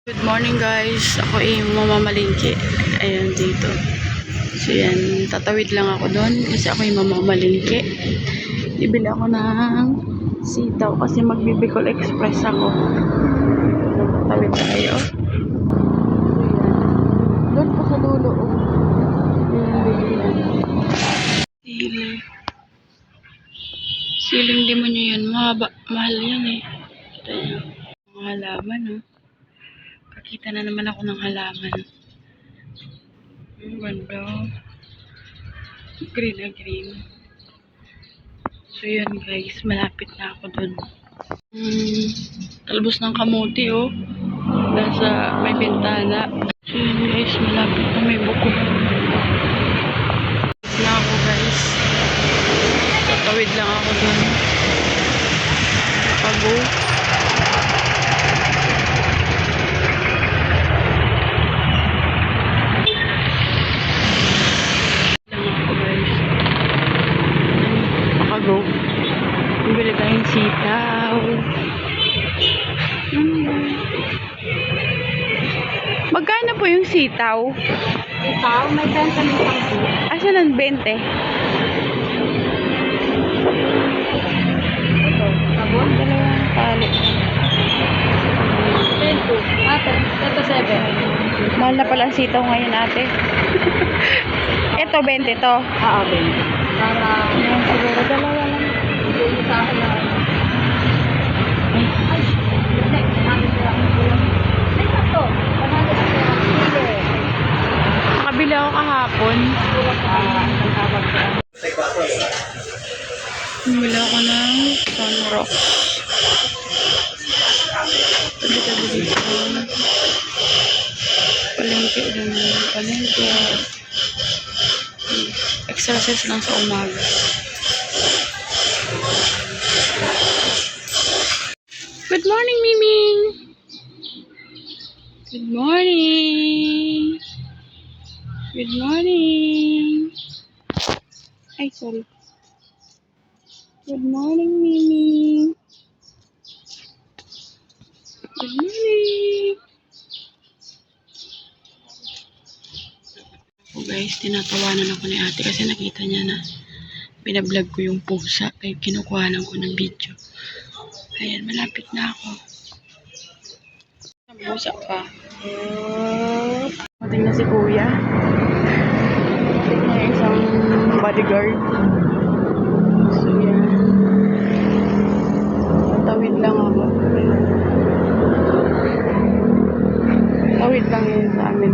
Good morning guys, ako ay mamamalingki. Ayan dito. So yan, tatawid lang ako doon kasi ako ay mamamalingki. Bibili ako ng sitaw kasi magbibicol express ako. Tatawid tayo. So yan. Doon po sa dulo. Ayan, bibili. Sili. Siling demonyo yan. Mahal yan eh. Ito yan. Mga halaman Kakita na naman ako ng halaman. Ang ganda. Green na green. So yan guys, malapit na ako dun. Talbos ng kamuti nasa may bintana. So yan guys, malapit na may buko. Na ako guys. Tatawid lang ako dun. Nakago. Bibili tayong sitaw. Magkano po yung sitaw? Sitaw? May 20 ng pangko. Asan ang 20? Ito, sabon? Dalawang tali. 10 ate, ito 7. Mahal na pala ang sitaw ngayon ate. Ito 20 to. Oo, 20. Para, Ayan, siguro dalawa lang. hindi sa akin na. Ay, hindi. Namin sila ang kulang. Ay, sakto. 100 Nakabili ako kahapon. ang tawag ko. Bumili ako ng sunrock. Tabi-tabi dito. Palengke din. Palengke. Exercise lang sa umaga. Good morning, Miming! Good morning! Good morning! Ay, sorry. Good morning, Miming! Good morning! Guys, tinatawanan ako ni ate kasi nakita niya na binablog ko yung pusa kaya kinukuhanan ko ng video. Ayan, malapit na ako. Ang pusa pa. Mating na si kuya. Mating na yung isang bodyguard. So yan. Tawid lang ako. Tawid lang yun sa amin.